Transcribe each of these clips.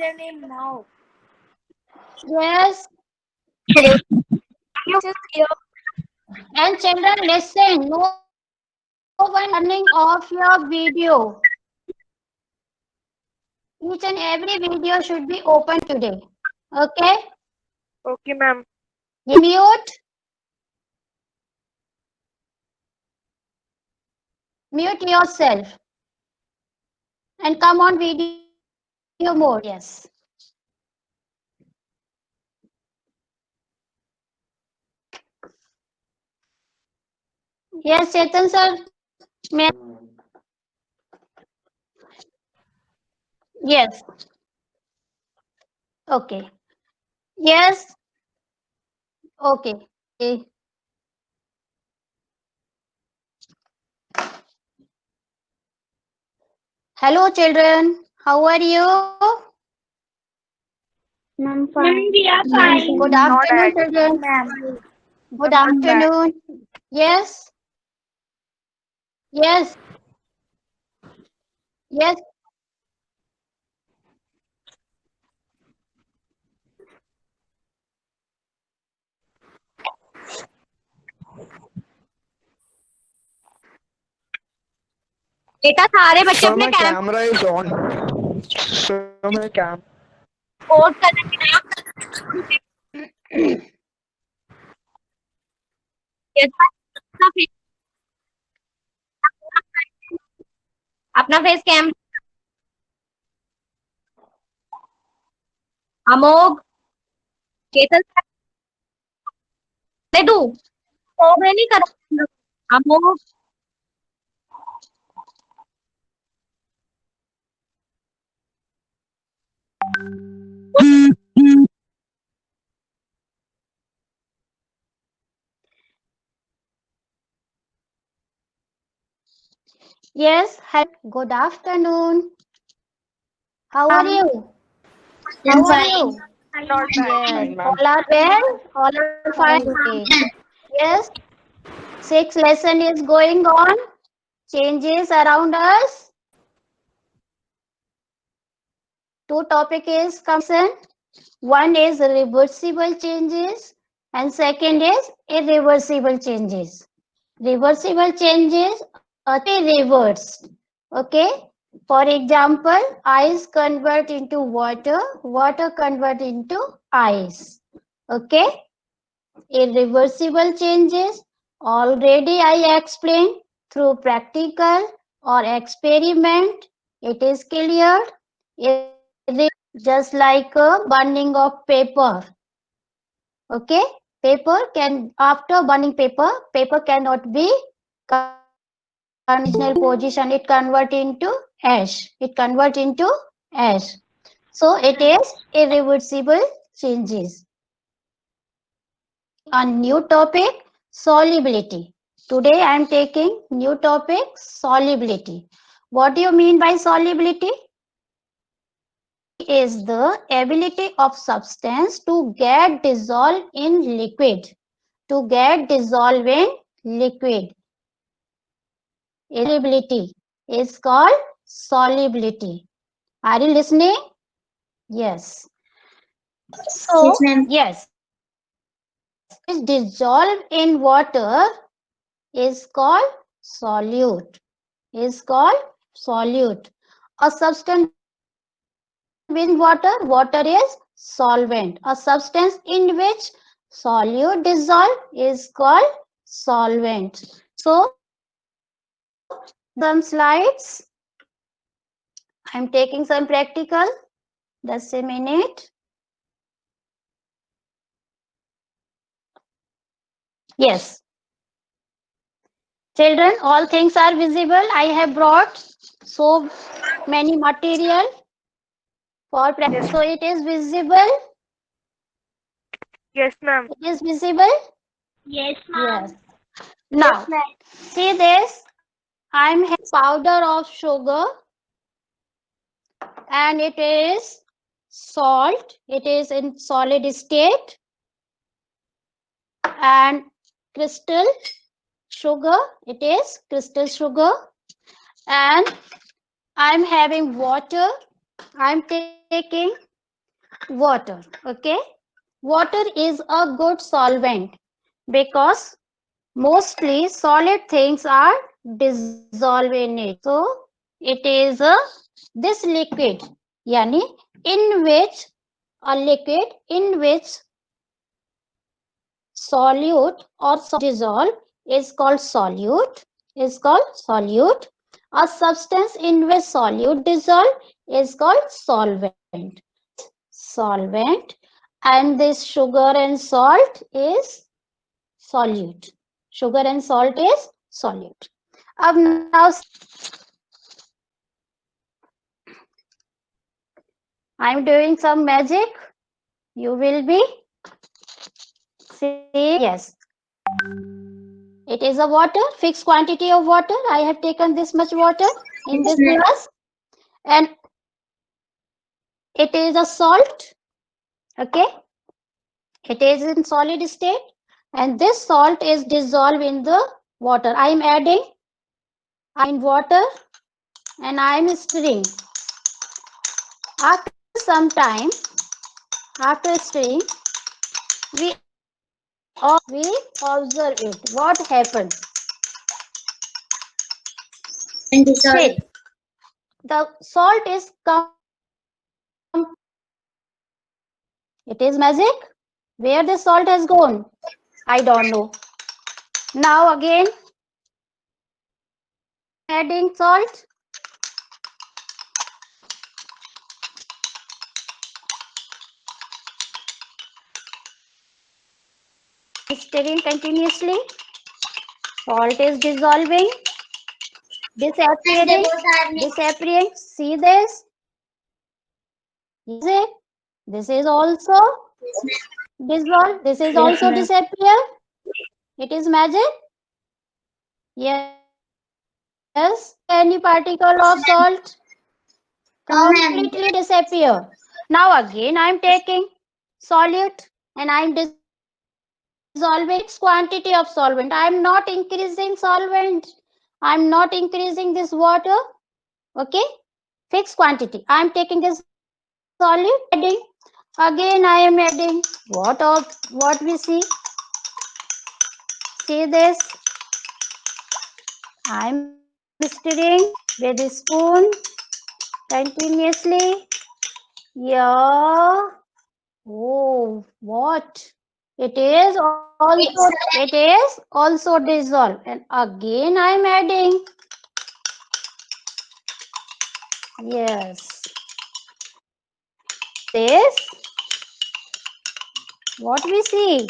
username now. Yes. And children, listen. No one is turning off your video. Each and every video should be open today. Okay? Okay, ma'am. Mute. Mute yourself. And come on video mode. Yes. Yes, Chetan sir. May yes. Okay. Yes. Okay. Eh, hello, children. How are you? I'm Ma'am, fine. we are Thank Good fine. you. Not afternoon, bad. children. Ma'am. Good Not bad. afternoon. Yes. Yes. Yes. बेटा सारे बच्चे Sir, अपने my camp camera is on. Sir, my cam. Code करने के लिए अपना face cam अमोघ चेतन दे दू तो मैं नहीं कर अमोघ Yes. Good afternoon. How are you? How I'm are fine. you? Not bad. Yes. Fine, ma'am. All are well. All are fine. Okay. Yes. Sixth lesson is going on. Changes around us. Two topic is lesson. One is reversible changes and second is irreversible changes. Reversible changes reversed. Okay. For example, ice convert into water, water convert into ice. Okay. Irreversible changes already I explained through practical or experiment. It is clear. Just like a burning of paper. Okay. Paper can after burning paper cannot be original position. It convert into ash. It convert into ash. So it is irreversible changes. A new topic, solubility. Today I am taking new topic, solubility. What do you mean by solubility? Is the ability of substance to get dissolved in liquid. To get dissolved in liquid. Solubility is called solubility. Are you listening? Yes. So, Yes, ma'am. yes, is dissolved in water is called solute. Is called solute. A substance with water, water is solvent. A substance in which solute dissolve is called solvent. So, some slides. I'm taking some practical. Just a minute. Yes. Children, all things are visible. I have brought so many material for practice. So it is visible. Yes, ma'am. It is visible. Yes, Yes. ma'am. Now, see this. I'm having powder of sugar and it is salt. It is in solid state and crystal sugar. It is crystal sugar and I'm having water. I'm taking water. Okay, water is a good solvent because mostly solid things are dissolved in it. So it is a this liquid, yani in which a liquid in which solute or dissolve is called solute. A substance in which solute dissolve is called solvent. Solvent, and this sugar and salt is solute. Sugar and salt is solute. Ab now I'm doing some magic. You will be seeing. Yes, it is a water, fixed quantity of water. I have taken this much water in this glass, and it is a salt. Okay, it is in solid state, and this salt is dissolved in the water. I am adding in water and I am stirring. After some time, after stirring, we we observe it. What happens? See, the salt is it is magic. Where the salt has gone? I don't know. Now again, adding salt. Stirring continuously. Salt is dissolving, disappearing, disappearing. See this? Is it? This is also dissolved. This is also disappear. It is magic. Yes. Any particle of salt completely disappear. Now again I am taking solute and I am dissolving its quantity of solvent. I am not increasing solvent. I am not increasing this water. Okay, fixed quantity. I am taking this solute, adding. Again I am adding what we see. See this. I am stirring with a spoon continuously. Yeah. Oh, what? It is also dissolved. And again I am adding. Yes. This what we see.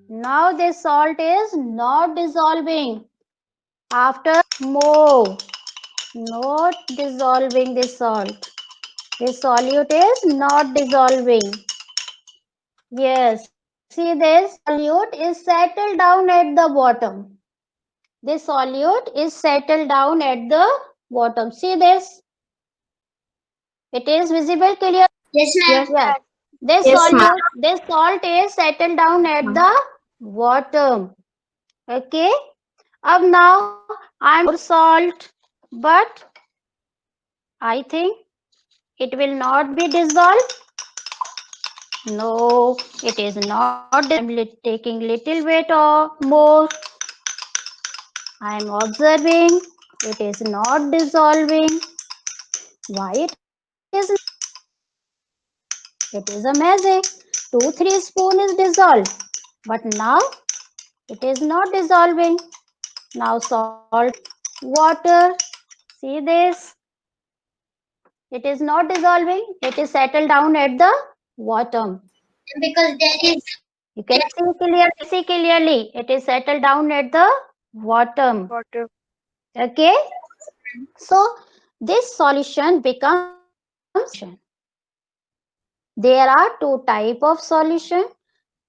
Now this salt is not dissolving. After more, not dissolving this salt. This solute is not dissolving. Yes, see this solute is settled down at the bottom. This solute is settled down at the bottom. See this? It is visible clear? Yes, ma'am. Yes. This salt is settled down at the bottom. Okay. Now I'm more salt, but I think it will not be dissolved. No, it is not. I'm taking little bit or more. I am observing. It is not dissolving. Why it is? It is a magic. 2-3 spoon is dissolved, but now it is not dissolving. Now salt, water. See this? It is not dissolving. It is settled down at the bottom. Because there is You can see clearly. It is settled down at the bottom. Water. Okay. So this solution becomes there are two type of solution.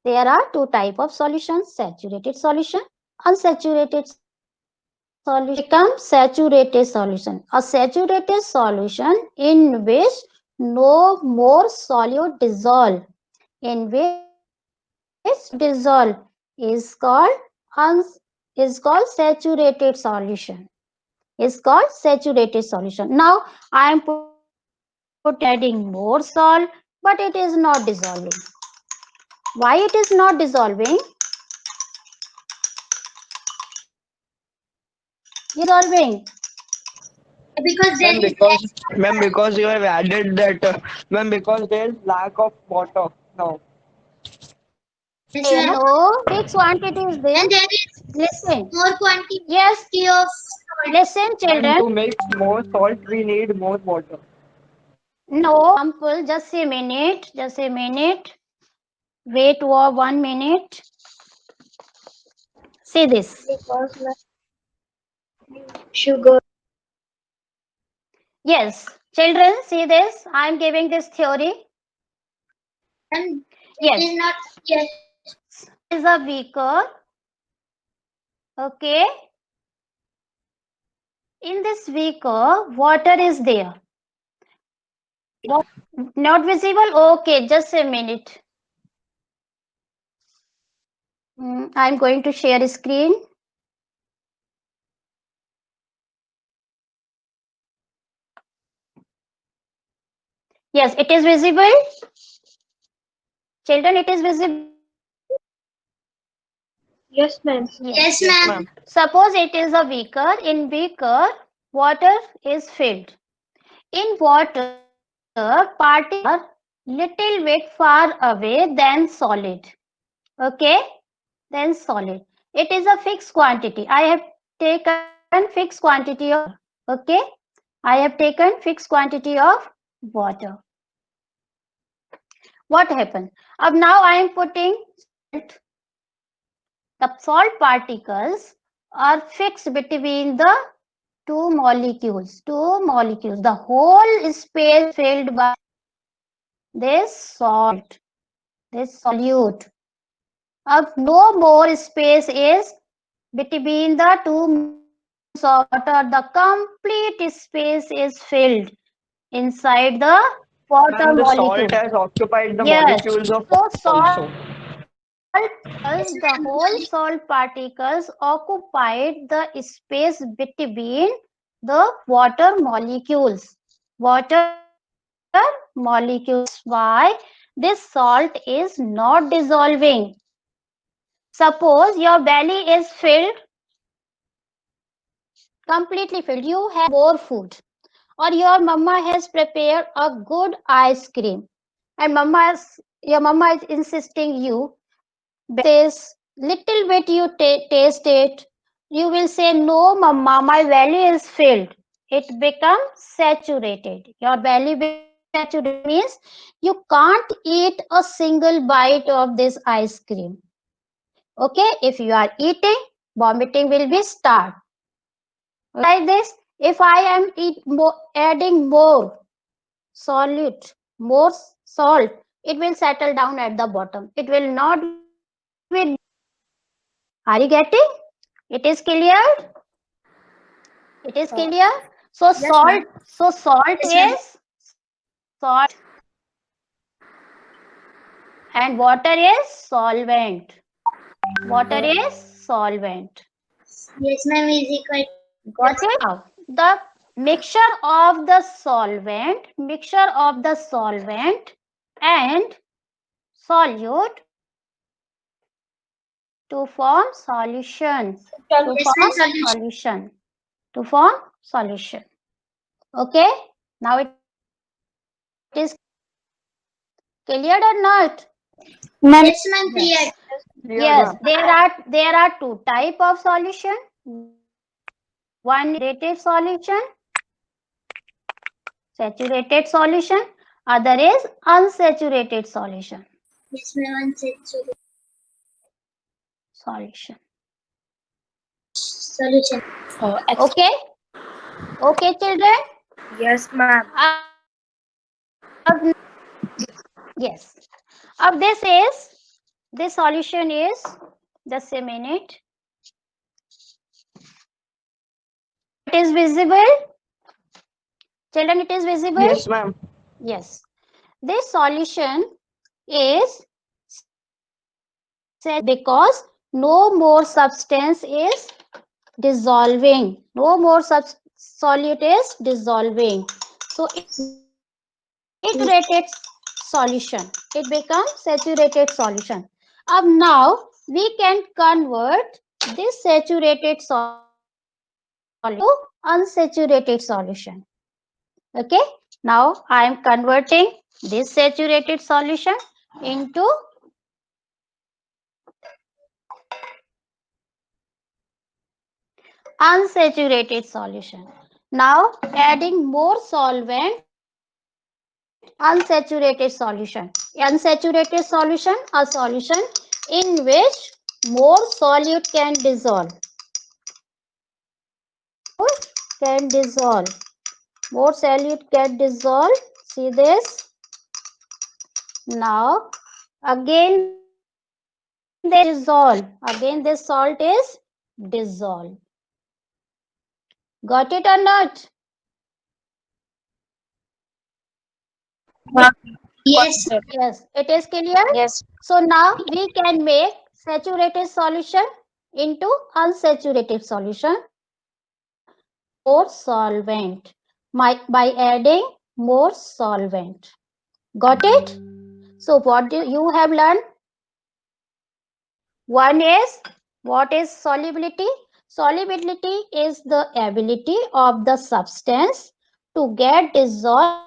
There are two type of solutions: saturated solution, unsaturated solution. Becomes saturated solution. A saturated solution in which no more solute dissolve, in which dissolve is called saturated solution. Is called saturated solution. Now I am putting adding more salt, but it is not dissolving. Why it is not dissolving? Dissolving. Because there Ma'am, is because ma'am, because you have added that, ma'am, because there is lack of water now. yes, Okay, ma'am. no, fixed quantity is there. And there is Listen. more quantity Yes, of listen, Ma'am, children. to make more salt, we need more water. No, Ampul, just a minute. Just a minute. Wait for 1 minute. See this. Because sugar. Yes, children, see this. I am giving this theory. and it Yes, is not yes. is a beaker. Okay. In this beaker, water is there. What? Not visible? Okay, just a minute. I'm going to share a screen. Yes, it is visible. Children, it is visible. Yes, ma'am. Yes, Yes, ma'am. ma'am. Suppose it is a beaker. In beaker, water is filled. In water, particles are little bit far away than solid. Okay, than solid. It is a fixed quantity. I have taken fixed quantity of water. Okay, I have taken fixed quantity of water. What happened? Now I am putting salt. The salt particles are fixed between the two molecules. The whole space filled by this salt, this solute. No more space is between the two molecules of water. The complete space is filled inside the water Ma'am, the molecule. salt has occupied the Yes. molecules of So water salt also. particles, the whole salt particles occupied the space between the water molecules. Water molecules. Why this salt is not dissolving? Suppose your belly is filled, completely filled. You have more food, or your mama has prepared a good ice cream, and your mama is insisting you this little bit you taste it, you will say, no, mama, my belly is filled. It becomes saturated. Your belly becomes saturated means you can't eat a single bite of this ice cream. Okay, if you are eating, vomiting will be start. Like this, if I am adding more solute, more salt, it will settle down at the bottom. It will not be. Are you getting? It is clear? It is clear? So Yes, ma'am. salt Yes, ma'am. is salt and water is solvent. Water is solvent. Yes, ma'am is equal. Got it? Now, the mixture of the solvent and solute to form solution. To Yes, ma'am. form Solution. solution. To form solution. Okay? Now it is cleared or not? Yes, ma'am. Clear. Yes. Clear, Yes, ma'am. there are two type of solution. One is saturated solution. Other is unsaturated solution. Yes, ma'am. Solution. Solution. Okay, okay, children. Yes, ma'am. Ab- yes. Of this solution is just a minute. It is visible, children. It is visible. Yes, ma'am. Yes. This solution is because no more substance is dissolving. No more solute is dissolving. So it saturated solution. It becomes saturated solution. Now we can convert this saturated solution to unsaturated solution. Okay. Now I am converting this saturated solution into unsaturated solution. Now adding more solvent, unsaturated solution. Unsaturated solution, a solution in which more solute can dissolve. Can dissolve. More solute can dissolve. See this. Now again they dissolve. Again this salt is dissolved. Got it or not? Yes. Yes, it is clear. Yes. So now we can make saturated solution into unsaturated solution more solvent by adding more solvent. Got it? So what do you have learned? One is, what is solubility? Solubility is the ability of the substance to get dissolved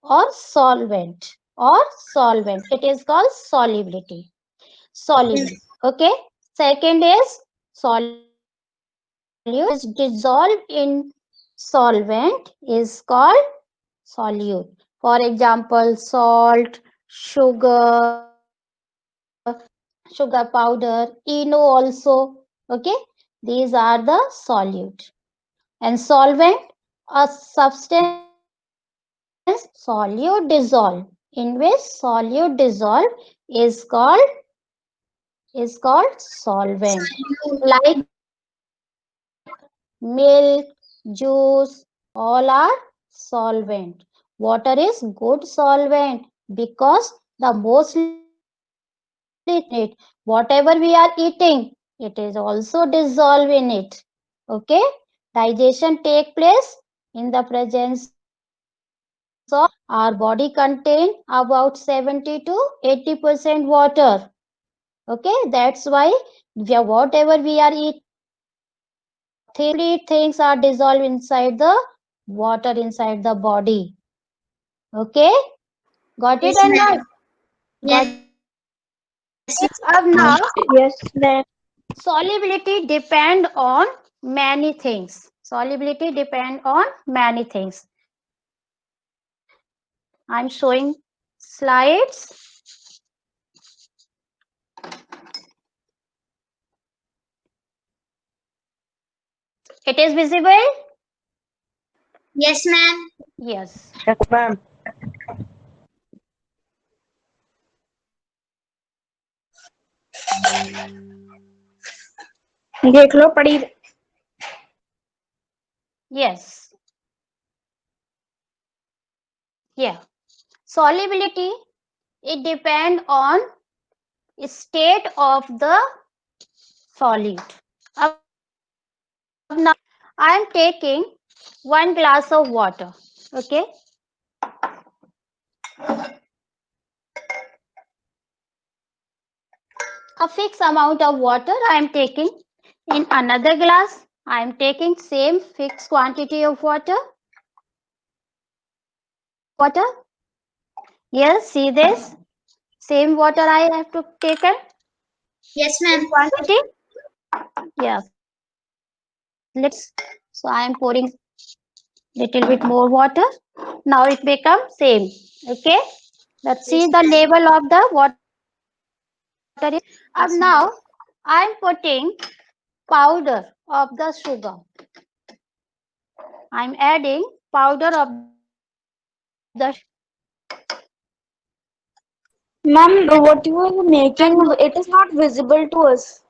or solvent or solvent. It is called solubility. Soluble. Okay. Second is solute is dissolved in solvent is called solute. For example, salt, sugar, sugar powder, eno also. Okay. These are the solute. And solvent, a substance solute dissolve, in which solute dissolve is called solvent. Like milk, juice, all are solvent. Water is good solvent because the mostly it, whatever we are eating, it is also dissolved in it. Okay, digestion take place in the presence of our body contain about 70 to 80% water. Okay, that's why whatever we are eating, three things are dissolved inside the water inside the body. Okay, got it Yes, or ma'am. not? Got Yes. now Yes, ma'am. solubility depend on many things. Solubility depend on many things. I'm showing slides. It is visible? Yes, ma'am. Yes. Yes, ma'am. देख लो पड़ी Yes. Yeah. Solubility, it depend on state of the solute. Now I am taking 1 glass of water. Okay. A fixed amount of water I am taking. In another glass, I am taking same fixed quantity of water. Yes, see this? Same water I have to take it. Yes, Same ma'am. quantity. Yes. Let's. So I am pouring little bit more water. Now it becomes same. Okay. Let's see Yes, the ma'am. level of the water is. Yes, Now ma'am. I am putting powder of the sugar. I am adding powder of the Ma'am, what you are making, it is not visible to us.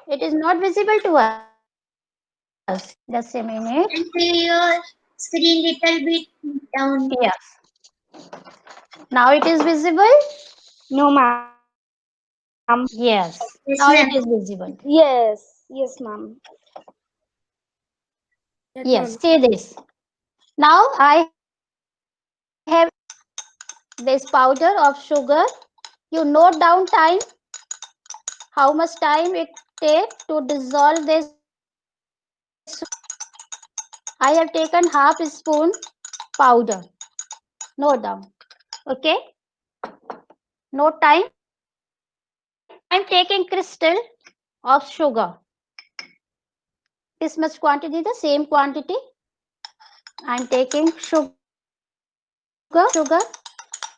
it is not visible to us. Just a minute. And fill your screen little bit down. Yes. Now it is visible. No, ma'am. Yes. Yes, Now it ma'am. is visible. Yes, ma'am. Yes. See this. Now I have this powder of sugar. You note down time, how much time it takes to dissolve this. I have taken half a spoon powder. Note down. Okay. Note time. I'm taking crystal of sugar. This much quantity, the same quantity. I'm taking sugar,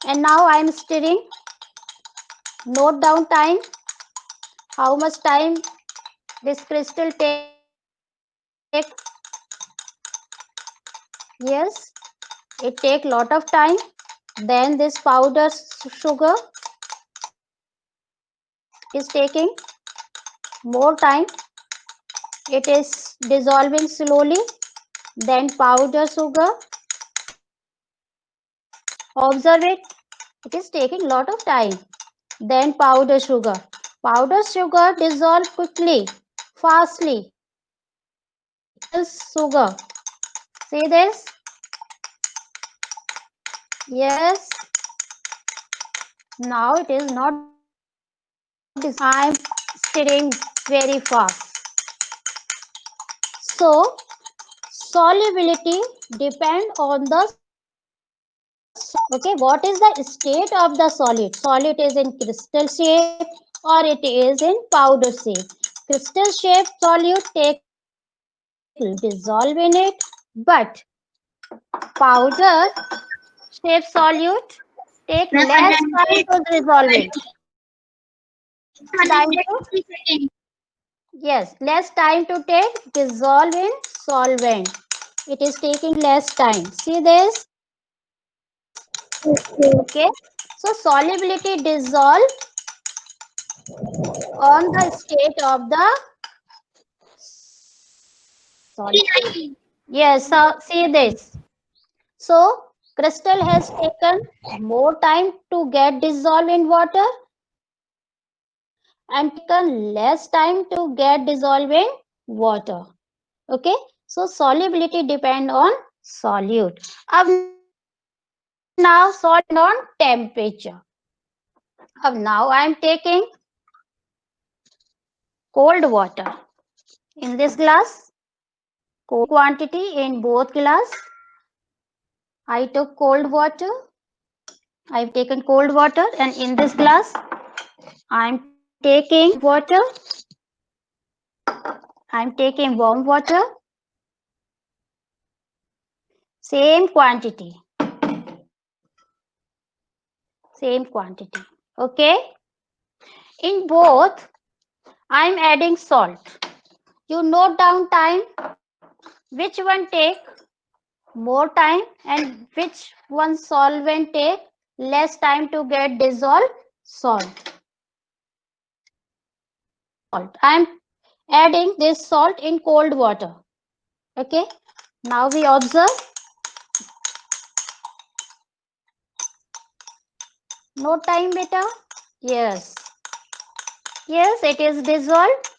and now I'm stirring. Note down time, how much time this crystal take. Yes, it take lot of time. Then this powder sugar is taking more time. It is dissolving slowly. Then powder sugar, observe it. It is taking lot of time. Then powder sugar. Powder sugar dissolve quickly, fastly. Sugar. See this? Yes. Now it is not. I am stirring very fast. So solubility depend on the. Okay, what is the state of the solid? Solid is in crystal shape or it is in powder shape. Crystal shape solute take dissolve in it, but powder shape solute take less time to dissolve it. Time to, yes, less time to take dissolve in solvent. It is taking less time. See this? Okay. So solubility dissolve on the state of the solid. Yes, so see this. So crystal has taken more time to get dissolved in water and taken less time to get dissolved in water. Okay. So solubility depend on solute. Now solid on temperature. Now I am taking cold water in this glass. Cold quantity in both glass. I took cold water. I've taken cold water, and in this glass I'm taking water. I'm taking warm water. Same quantity. Same quantity. Okay. In both, I'm adding salt. You note down time. Which one take more time and which one solvent take less time to get dissolved? Salt. I'm adding this salt in cold water. Okay. Now we observe. No time, beta. Yes. Yes, it is dissolved.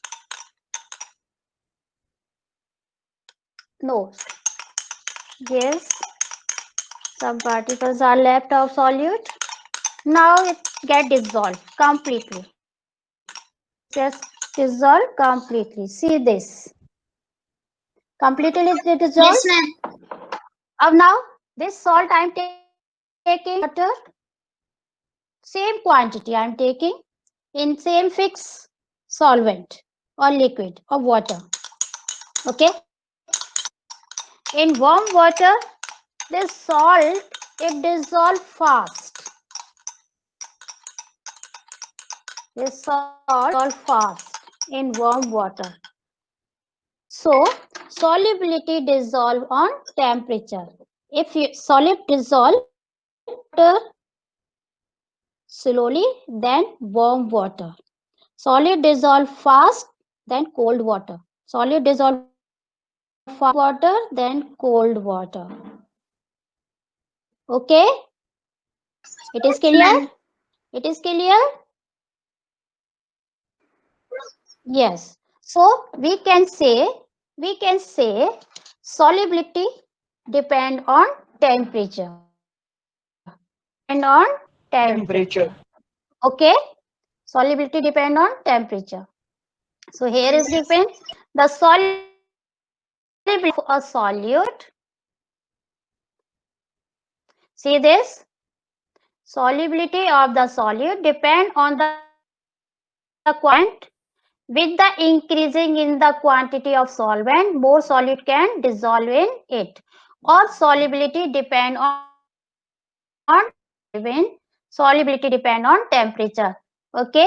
No. Yes. Some particles are left of solute. Now it get dissolved completely. Just dissolve completely. See this. Completely dissolved. Yes, ma'am. Now this salt I am taking water. Same quantity I am taking in same fixed solvent or liquid or water. Okay. In warm water, this salt it dissolves fast. This salt dissolves fast in warm water. So solubility dissolve on temperature. If you solid dissolve water slowly, then warm water. Solid dissolve fast, then cold water. Solid dissolve fast water, then cold water. Okay, it is clear. It is clear. Yes. So we can say solubility depend on temperature. And on on temperature. Okay, solubility depend on temperature. So here is given the solubility of a solute. See this, solubility of the solute depend on the quantity. With the increasing in the quantity of solvent, more solute can dissolve in it. Or solubility depend on solubility depend on temperature. Okay.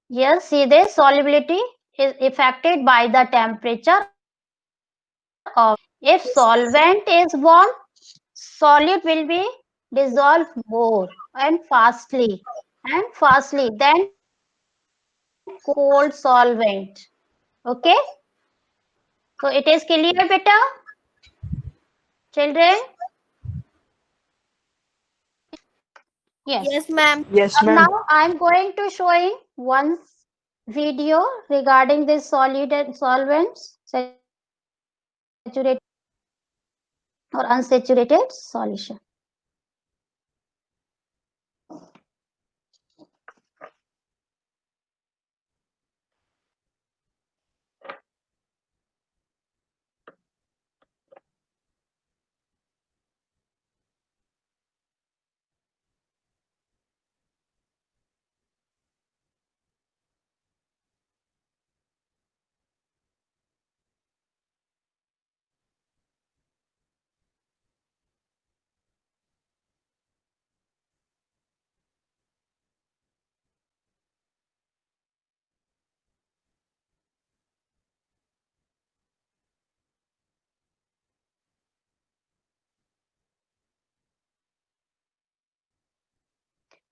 Yes, see this, solubility is affected by the temperature of. If solvent is warm, solute will be dissolved more and fastly than cold solvent. Okay. So it is clear, beta? Children? Yes. Yes, ma'am. Yes, ma'am. Now I'm going to showing one video regarding this solid and solvents, saturated or unsaturated solution.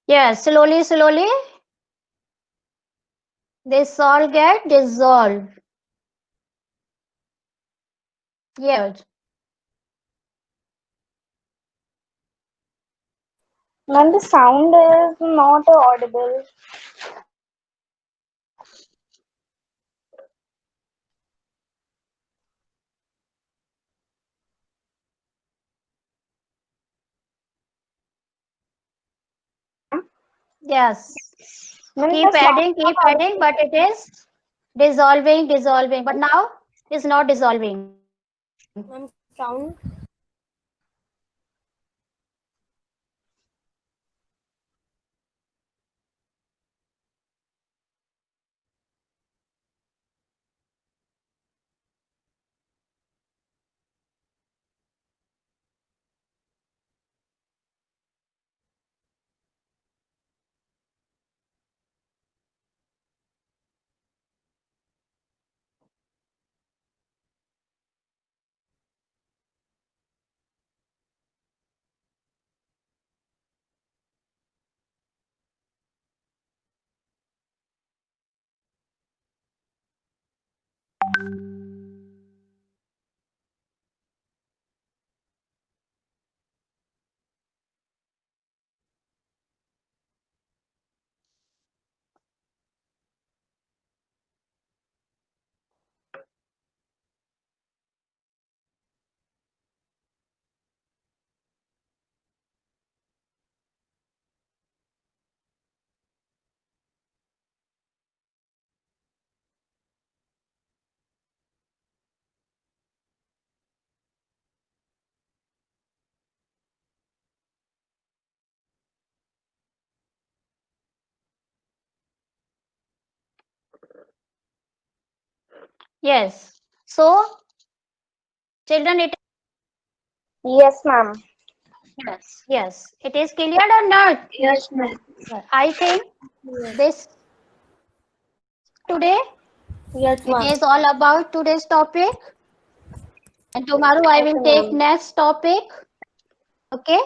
Yes, slowly this all get dissolved. Yes. Ma'am, the sound is not audible. Yes. Ma'am, Keep the sound adding, not audible. but it is dissolving. But now is not dissolving. Ma'am, sound. Yes. So children, it Yes, ma'am. yes, it is clear or not? Yes, ma'am. I think this today Yes, it ma'am. is all about today's topic. And tomorrow I will Okay, take ma'am. next topic. Okay?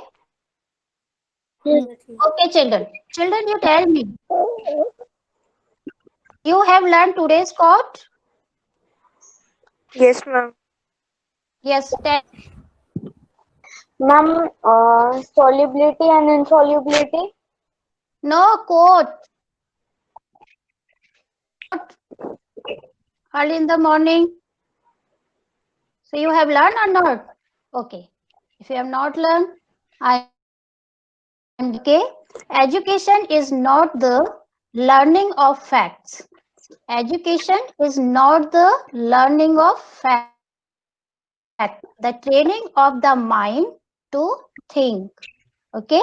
Yes, ma'am. Okay, children. Children, you tell me. You have learned today's quote? Yes, ma'am. Yes, tell. Ma'am, solubility and insolubility. No quote. Early in the morning. So you have learned or not? Okay. If you have not learned, I am Okay, education is not the learning of facts. Education is not the learning of fact, the training of the mind to think. Okay,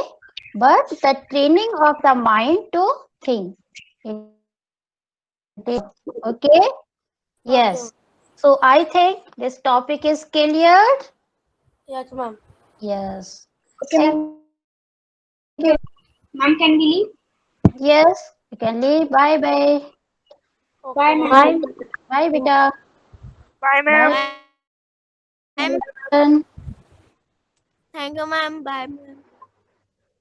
but the training of the mind to think. Okay, yes. So I think this topic is cleared. Yes, ma'am. Yes. Okay, Thank ma'am. you. Ma'am, can we leave? Yes, you can leave. Bye bye. Bye, ma'am. Bye, beta. Bye, Bye. ma'am. Bye. Thank you, ma'am. Bye, ma'am.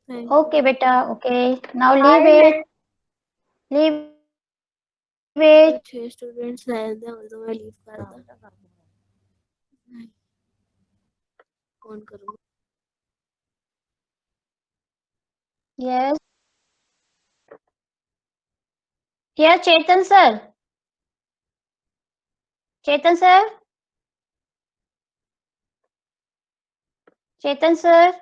Thank Okay, beta. Okay. Now Bye, leave it. ma'am. Leave it. you. 6 students हैं तो मैं leave कर दूं कौन करूँगा Yes. Yes, Chetan sir. Chetan sir. Chetan sir.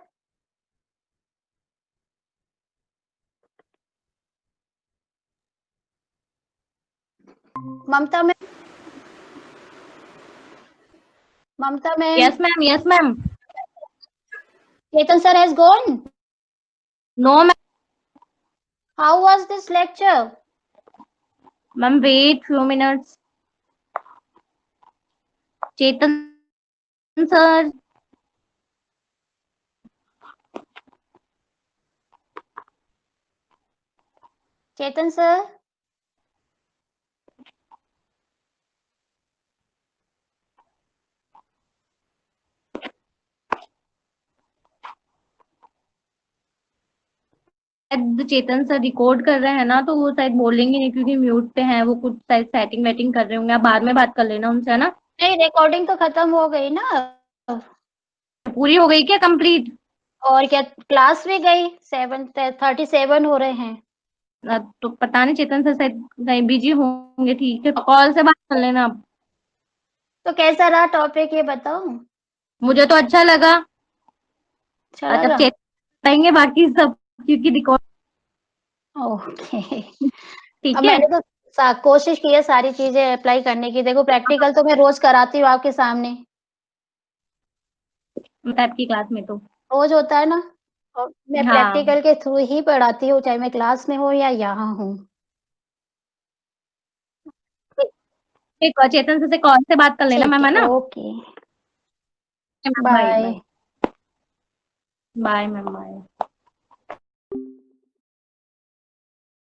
Mamta ma'am. Mamta ma'am. Yes, ma'am. Yes, ma'am. Chetan sir has gone. No, ma'am. How was this lecture? Ma'am, wait few minutes. Chetan sir. Chetan sir. शायद चेतन sir record कर रहे हैं ना तो वो शायद बोलेंगे नहीं क्योंकि म्यूट पे हैं वो कुछ शायद सेटिंग वेटिंग कर रहे होंगे आप बाद में बात कर लेना उनसे है ना नहीं, रिकॉर्डिंग तो खत्म हो गई ना. पूरी हो गई क्या कंप्लीट और क्या, क्लास भी गई. 7:37 हो रहे हैं. तो पता नहीं चेतन सर शायद कहीं बिजी होंगे ठीक है कॉल से बात कर लेना आप तो कैसा रहा टॉपिक, ये बताओ. मुझे तो अच्छा लगा अच्छा जब लगा. चेतन बताएंगे बाकी सब क्योंकि रिकॉर्ड ओके. ठीक अब है मैंने तो कोशिश की है सारी चीजें अप्लाई करने की. देखो, प्रैक्टिकल तो मैं रोज कराती हूँ आपके सामने. आपकी क्लास में तो रोज होता है ना. और मैं हाँ प्रैक्टिकल के थ्रू ही पढ़ाती हूँ, चाहे मैं क्लास में हूँ या यहाँ हूँ. ठीक है चेतन सर से कॉल से बात कर लेना ठीक मैम है है. ना okay. Bye bye. Bye bye ma'am bye